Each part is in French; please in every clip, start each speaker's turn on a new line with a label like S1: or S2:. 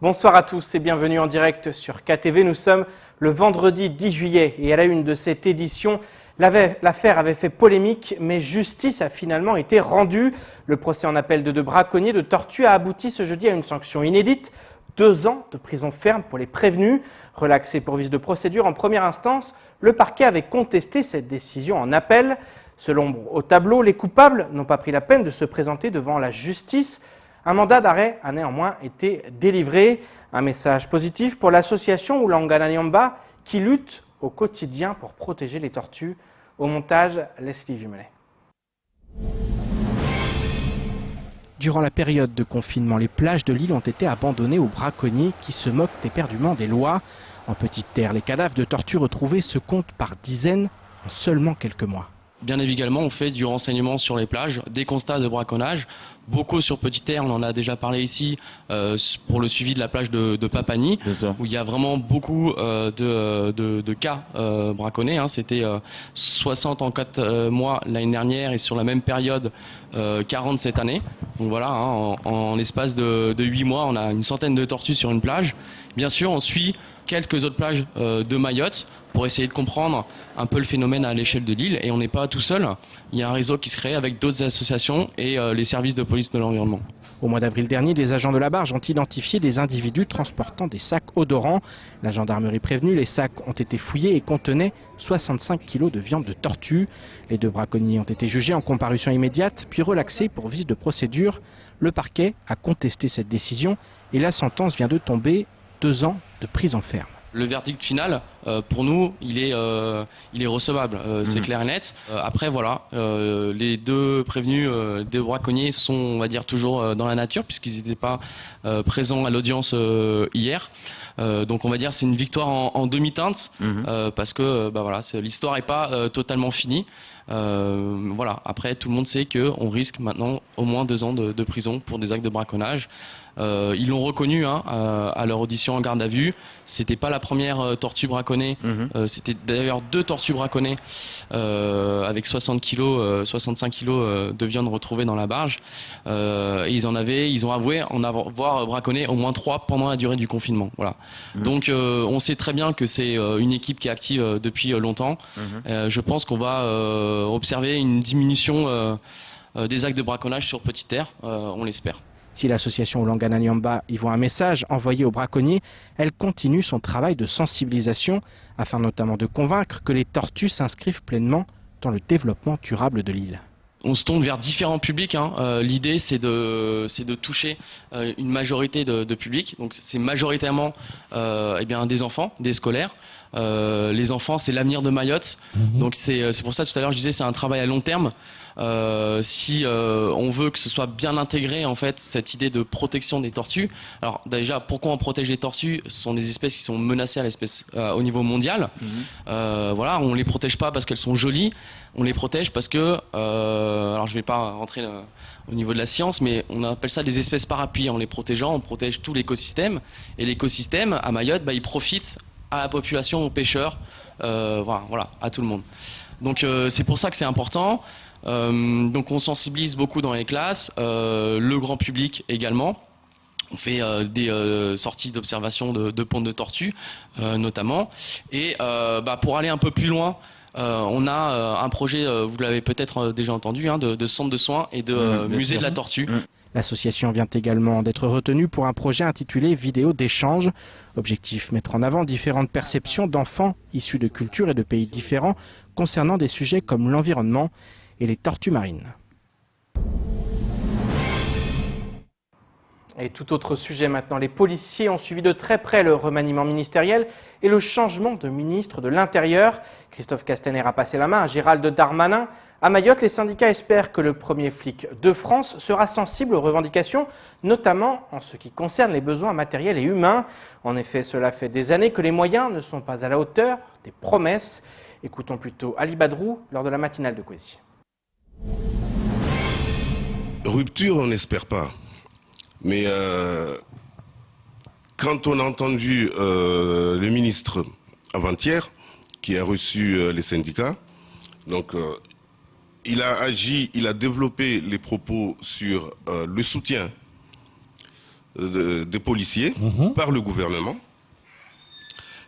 S1: Bonsoir à tous et bienvenue en direct sur KTV. Nous sommes le vendredi 10 juillet et à la une de cette édition, l'affaire avait fait polémique, mais justice a finalement été rendue. Le procès en appel de deux braconniers de tortue a abouti ce jeudi à une sanction inédite. 2 ans de prison ferme pour les prévenus. Relaxé pour vice de procédure en première instance, le parquet avait contesté cette décision en appel. Selon au tableau, les coupables n'ont pas pris la peine de se présenter devant la justice. Un mandat d'arrêt a néanmoins été délivré. Un message positif pour l'association Oulangana Nyamba qui lutte au quotidien pour protéger les tortues. Au montage, Leslie Jumelet. Durant la période de confinement, les plages de l'île ont été abandonnées aux braconniers qui se moquent éperdument des lois. En petite terre, les cadavres de tortues retrouvés se comptent par dizaines en seulement quelques mois.
S2: Bien évidemment, on fait du renseignement sur les plages, des constats de braconnage, beaucoup sur Petite Terre, on en a déjà parlé ici pour le suivi de la plage de Papani, où il y a vraiment beaucoup de cas braconnés. C'était 60 en 4 mois l'année dernière et sur la même période 40 cette année. Donc voilà, en l'espace de 8 mois, on a une centaine de tortues sur une plage. Bien sûr, on suit quelques autres plages de Mayotte pour essayer de comprendre un peu le phénomène à l'échelle de l'île. Et on n'est pas tout seul. Il y a un réseau qui se crée avec d'autres associations et les services de police de l'environnement.
S1: Au mois d'avril dernier, des agents de la barge ont identifié des individus transportant des sacs odorants. La gendarmerie prévenue, les sacs ont été fouillés et contenaient 65 kilos de viande de tortue. Les 2 braconniers ont été jugés en comparution immédiate, puis relaxés pour vice de procédure. Le parquet a contesté cette décision et la sentence vient de tomber. 2 ans de prison ferme.
S2: Le verdict final, pour nous, il est recevable, c'est clair et net. Après, voilà, les 2 prévenus des braconniers sont, on va dire, toujours dans la nature, puisqu'ils n'étaient pas présents à l'audience hier. Donc, on va dire, c'est une victoire en demi-teinte, parce que voilà, l'histoire n'est pas totalement finie. Voilà. Après, tout le monde sait qu'on risque maintenant au moins 2 ans de prison pour des actes de braconnage. Ils l'ont reconnu à leur audition en garde à vue. C'était pas la première tortue braconnée. C'était d'ailleurs 2 tortues braconnées avec 65 kilos de viande retrouvée dans la barge. Et ils ont avoué en avoir braconné au moins 3 pendant la durée du confinement. Voilà. Donc on sait très bien que c'est une équipe qui est active depuis longtemps. Je pense qu'on va observer une diminution des actes de braconnage sur Petite Terre. On l'espère.
S1: Si l'association Oulangana Nyamba y voit un message envoyé aux braconniers, elle continue son travail de sensibilisation afin notamment de convaincre que les tortues s'inscrivent pleinement dans le développement durable de l'île.
S2: On se tourne vers différents publics. L'idée, c'est de toucher une majorité de publics. Donc, c'est majoritairement des enfants, des scolaires. Les enfants, c'est l'avenir de Mayotte. Donc, c'est pour ça, tout à l'heure, je disais, c'est un travail à long terme. Si on veut que ce soit bien intégré, en fait, cette idée de protection des tortues. Alors, déjà, pourquoi on protège les tortues? Ce sont des espèces qui sont menacées au niveau mondial. Voilà, on les protège pas parce qu'elles sont jolies. On les protège parce que, alors je vais pas rentrer au niveau de la science, mais on appelle ça des espèces parapluies. En les protégeant, on protège tout l'écosystème. Et l'écosystème, à Mayotte, il profite à la population, aux pêcheurs, voilà, à tout le monde. Donc c'est pour ça que c'est important. Donc on sensibilise beaucoup dans les classes, le grand public également. On fait des sorties d'observation de pontes de tortues, notamment. Et pour aller un peu plus loin, on a un projet, vous l'avez peut-être déjà entendu, de centre de soins et de musée de la tortue.
S1: L'association vient également d'être retenue pour un projet intitulé Vidéo d'échange. Objectif, mettre en avant différentes perceptions d'enfants issus de cultures et de pays différents concernant des sujets comme l'environnement et les tortues marines. Et tout autre sujet maintenant, les policiers ont suivi de très près le remaniement ministériel et le changement de ministre de l'Intérieur. Christophe Castaner a passé la main à Gérald Darmanin. À Mayotte, les syndicats espèrent que le premier flic de France sera sensible aux revendications, notamment en ce qui concerne les besoins matériels et humains. En effet, cela fait des années que les moyens ne sont pas à la hauteur des promesses. Écoutons plutôt Ali Badrou lors de la matinale de Kwesi.
S3: Rupture, on n'espère pas. Mais quand on a entendu le ministre avant-hier, qui a reçu les syndicats, donc il a agi, il a développé les propos sur le soutien des policiers par le gouvernement,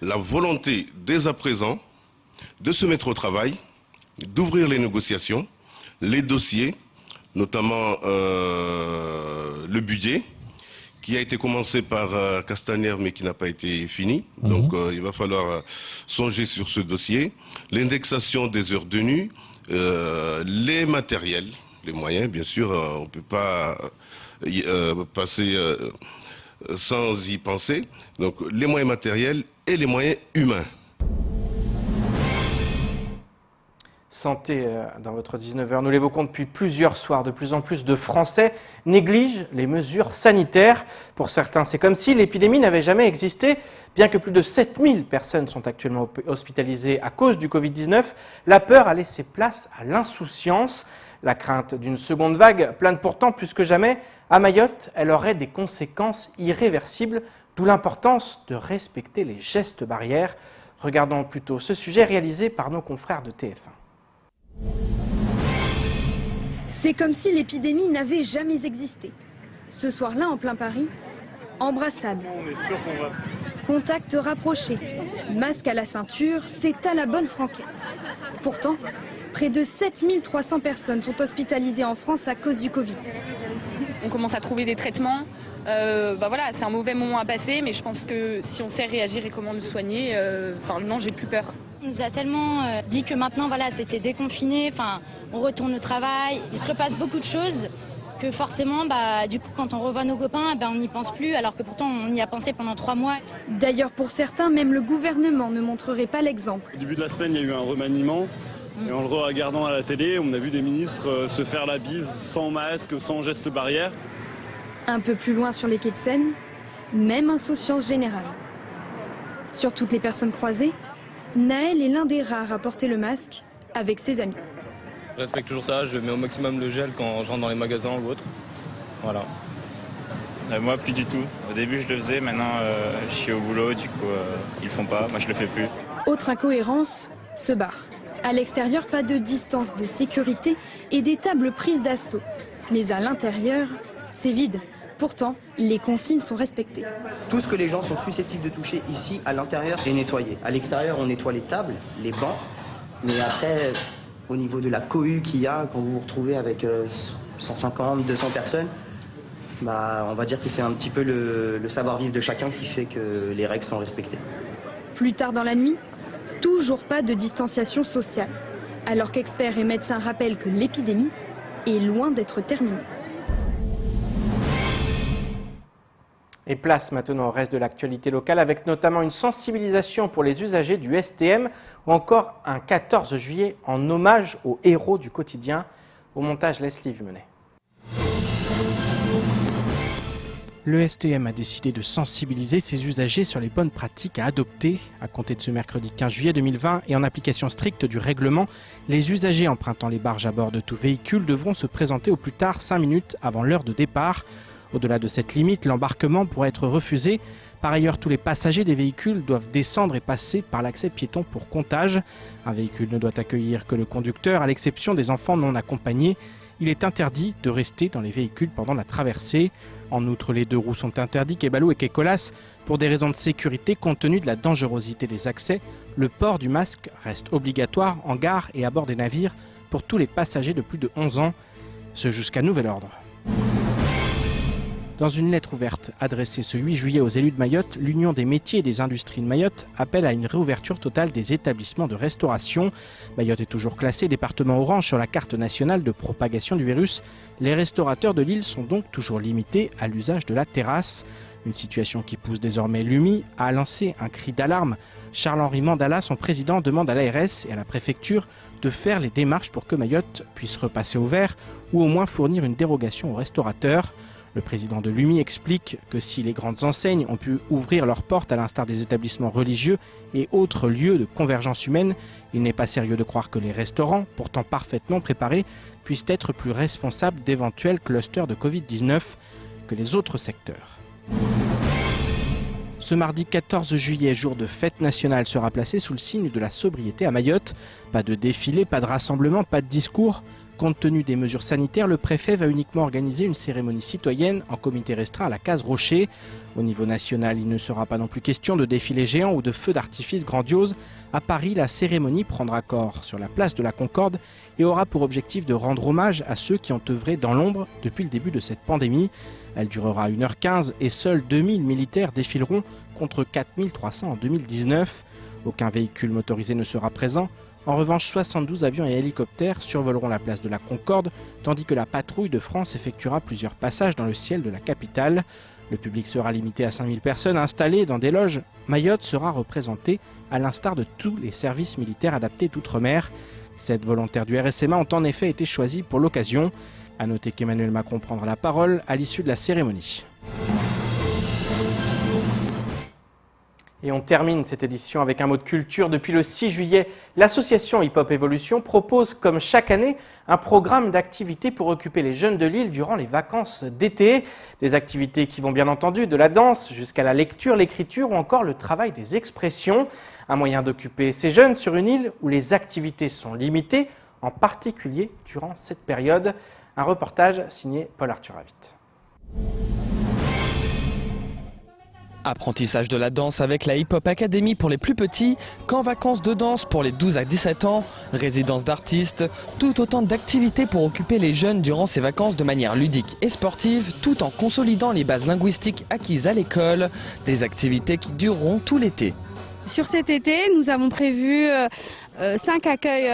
S3: la volonté dès à présent de se mettre au travail, d'ouvrir les négociations, les dossiers, notamment le budget, qui a été commencé par Castaner mais qui n'a pas été fini. Donc il va falloir songer sur ce dossier. L'indexation des heures de nuit, les matériels, les moyens, bien sûr, on ne peut pas passer sans y penser. Donc les moyens matériels et les moyens humains.
S1: Santé dans votre 19h. Nous l'évoquons depuis plusieurs soirs. De plus en plus de Français négligent les mesures sanitaires. Pour certains, c'est comme si l'épidémie n'avait jamais existé. Bien que plus de 7000 personnes sont actuellement hospitalisées à cause du Covid-19, la peur a laissé place à l'insouciance. La crainte d'une seconde vague plane pourtant plus que jamais. À Mayotte, elle aurait des conséquences irréversibles, d'où l'importance de respecter les gestes barrières. Regardons plutôt ce sujet réalisé par nos confrères de TF1.
S4: C'est comme si l'épidémie n'avait jamais existé. Ce soir-là, en plein Paris, embrassade, contact rapproché, masque à la ceinture, c'est à la bonne franquette. Pourtant, près de 7300 personnes sont hospitalisées en France à cause du Covid.
S5: On commence à trouver des traitements. Voilà, c'est un mauvais moment à passer, mais je pense que si on sait réagir et comment nous soigner, non, j'ai plus peur.
S6: On nous a tellement dit que maintenant, voilà, c'était déconfiné, on retourne au travail, il se repasse beaucoup de choses que forcément, du coup, quand on revoit nos copains, on n'y pense plus, alors que pourtant, on y a pensé pendant 3 mois.
S4: D'ailleurs, pour certains, même le gouvernement ne montrerait pas l'exemple.
S7: Au début de la semaine, il y a eu un remaniement. Et en le regardant à la télé, on a vu des ministres se faire la bise sans masque, sans geste barrière.
S4: Un peu plus loin sur les quais de Seine, même insouciance générale. Sur toutes les personnes croisées, Naël est l'un des rares à porter le masque avec ses amis.
S8: Je respecte toujours ça, je mets au maximum le gel quand je rentre dans les magasins ou autre. Voilà.
S9: Moi, plus du tout. Au début, je le faisais, maintenant, je suis au boulot, du coup, ils le font pas, moi je le fais plus.
S4: Autre incohérence, ce bar. À l'extérieur, pas de distance de sécurité et des tables prises d'assaut. Mais à l'intérieur, c'est vide. Pourtant, les consignes sont respectées.
S10: Tout ce que les gens sont susceptibles de toucher ici, à l'intérieur, est nettoyé. À l'extérieur, on nettoie les tables, les bancs. Mais après, au niveau de la cohue qu'il y a, quand vous vous retrouvez avec 150, 200 personnes, on va dire que c'est un petit peu le savoir-vivre de chacun qui fait que les règles sont respectées.
S4: Plus tard dans la nuit, toujours pas de distanciation sociale. Alors qu'experts et médecins rappellent que l'épidémie est loin d'être terminée.
S1: Et place maintenant au reste de l'actualité locale avec notamment une sensibilisation pour les usagers du STM ou encore un 14 juillet en hommage aux héros du quotidien. Au montage, Leslie Vimenet. Le STM a décidé de sensibiliser ses usagers sur les bonnes pratiques à adopter. À compter de ce mercredi 15 juillet 2020 et en application stricte du règlement, les usagers empruntant les barges à bord de tout véhicule devront se présenter au plus tard 5 minutes avant l'heure de départ. Au-delà de cette limite, l'embarquement pourrait être refusé. Par ailleurs, tous les passagers des véhicules doivent descendre et passer par l'accès piéton pour comptage. Un véhicule ne doit accueillir que le conducteur, à l'exception des enfants non accompagnés. Il est interdit de rester dans les véhicules pendant la traversée. En outre, les 2 roues sont interdits, quai Balou et quai Colas. Pour des raisons de sécurité, compte tenu de la dangerosité des accès, le port du masque reste obligatoire en gare et à bord des navires pour tous les passagers de plus de 11 ans, ce jusqu'à nouvel ordre. Dans une lettre ouverte adressée ce 8 juillet aux élus de Mayotte, l'Union des métiers et des industries de Mayotte appelle à une réouverture totale des établissements de restauration. Mayotte est toujours classé département orange sur la carte nationale de propagation du virus. Les restaurateurs de l'île sont donc toujours limités à l'usage de la terrasse. Une situation qui pousse désormais l'UMI à lancer un cri d'alarme. Charles-Henri Mandala, son président, demande à l'ARS et à la préfecture de faire les démarches pour que Mayotte puisse repasser au vert ou au moins fournir une dérogation aux restaurateurs. Le président de l'UMI explique que si les grandes enseignes ont pu ouvrir leurs portes à l'instar des établissements religieux et autres lieux de convergence humaine, il n'est pas sérieux de croire que les restaurants, pourtant parfaitement préparés, puissent être plus responsables d'éventuels clusters de Covid-19 que les autres secteurs. Ce mardi 14 juillet, jour de fête nationale, sera placé sous le signe de la sobriété à Mayotte. Pas de défilé, pas de rassemblement, pas de discours. compte tenu des mesures sanitaires, le préfet va uniquement organiser une cérémonie citoyenne en comité restreint à la Case Rocher. Au niveau national, il ne sera pas non plus question de défilés géants ou de feux d'artifice grandioses. À Paris, la cérémonie prendra corps sur la place de la Concorde et aura pour objectif de rendre hommage à ceux qui ont œuvré dans l'ombre depuis le début de cette pandémie. Elle durera 1h15 et seuls 2000 militaires défileront contre 4300 en 2019. Aucun véhicule motorisé ne sera présent. En revanche, 72 avions et hélicoptères survoleront la place de la Concorde, tandis que la patrouille de France effectuera plusieurs passages dans le ciel de la capitale. Le public sera limité à 5000 personnes installées dans des loges. Mayotte sera représentée à l'instar de tous les services militaires adaptés d'outre-mer. 7 volontaires du RSMA ont en effet été choisis pour l'occasion. A noter qu'Emmanuel Macron prendra la parole à l'issue de la cérémonie. Et on termine cette édition avec un mot de culture. Depuis le 6 juillet, l'association Hip Hop Evolution propose, comme chaque année, un programme d'activités pour occuper les jeunes de l'île durant les vacances d'été. Des activités qui vont bien entendu de la danse jusqu'à la lecture, l'écriture ou encore le travail des expressions. Un moyen d'occuper ces jeunes sur une île où les activités sont limitées, en particulier durant cette période. Un reportage signé Paul-Arthur Avit.
S11: Apprentissage de la danse avec la Hip Hop Academy pour les plus petits, camp vacances de danse pour les 12 à 17 ans, résidence d'artistes, tout autant d'activités pour occuper les jeunes durant ces vacances de manière ludique et sportive, tout en consolidant les bases linguistiques acquises à l'école, des activités qui dureront tout l'été.
S12: Sur cet été, nous avons prévu 5 accueils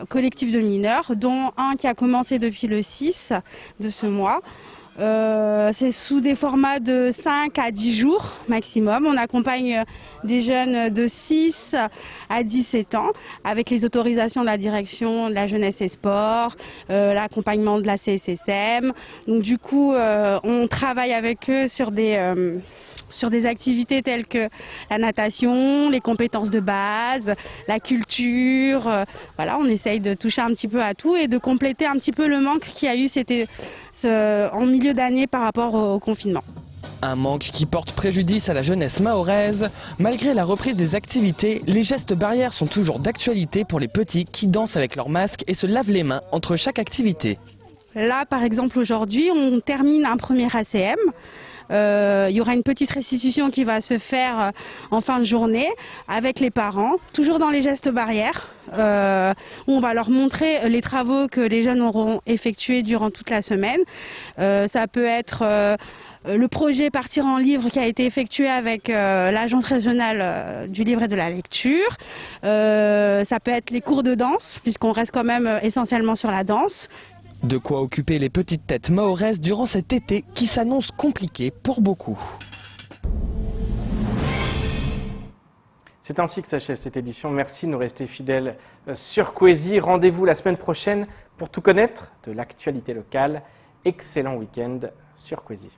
S12: collectifs de mineurs, dont un qui a commencé depuis le 6 de ce mois. C'est sous des formats de 5 à 10 jours maximum. On accompagne des jeunes de 6 à 17 ans avec les autorisations de la direction de la jeunesse et sport, l'accompagnement de la CSSM. Donc du coup, on travaille avec eux sur des activités telles que la natation, les compétences de base, la culture. Voilà, on essaye de toucher un petit peu à tout et de compléter un petit peu le manque qu'il y a eu en milieu d'année par rapport au confinement.
S11: Un manque qui porte préjudice à la jeunesse mahoraise. Malgré la reprise des activités, les gestes barrières sont toujours d'actualité pour les petits qui dansent avec leur masque et se lavent les mains entre chaque activité.
S12: Là, par exemple, aujourd'hui, on termine un premier ACM. Il y aura une petite restitution qui va se faire en fin de journée avec les parents, toujours dans les gestes barrières, où on va leur montrer les travaux que les jeunes auront effectués durant toute la semaine. Ça peut être le projet Partir en livre qui a été effectué avec l'agence régionale du livre et de la lecture. Ça peut être les cours de danse, puisqu'on reste quand même essentiellement sur la danse.
S11: De quoi occuper les petites têtes mahoraises durant cet été qui s'annonce compliqué pour beaucoup.
S1: C'est ainsi que s'achève cette édition. Merci de nous rester fidèles sur Kwezi. Rendez-vous la semaine prochaine pour tout connaître de l'actualité locale. Excellent week-end sur Kwezi.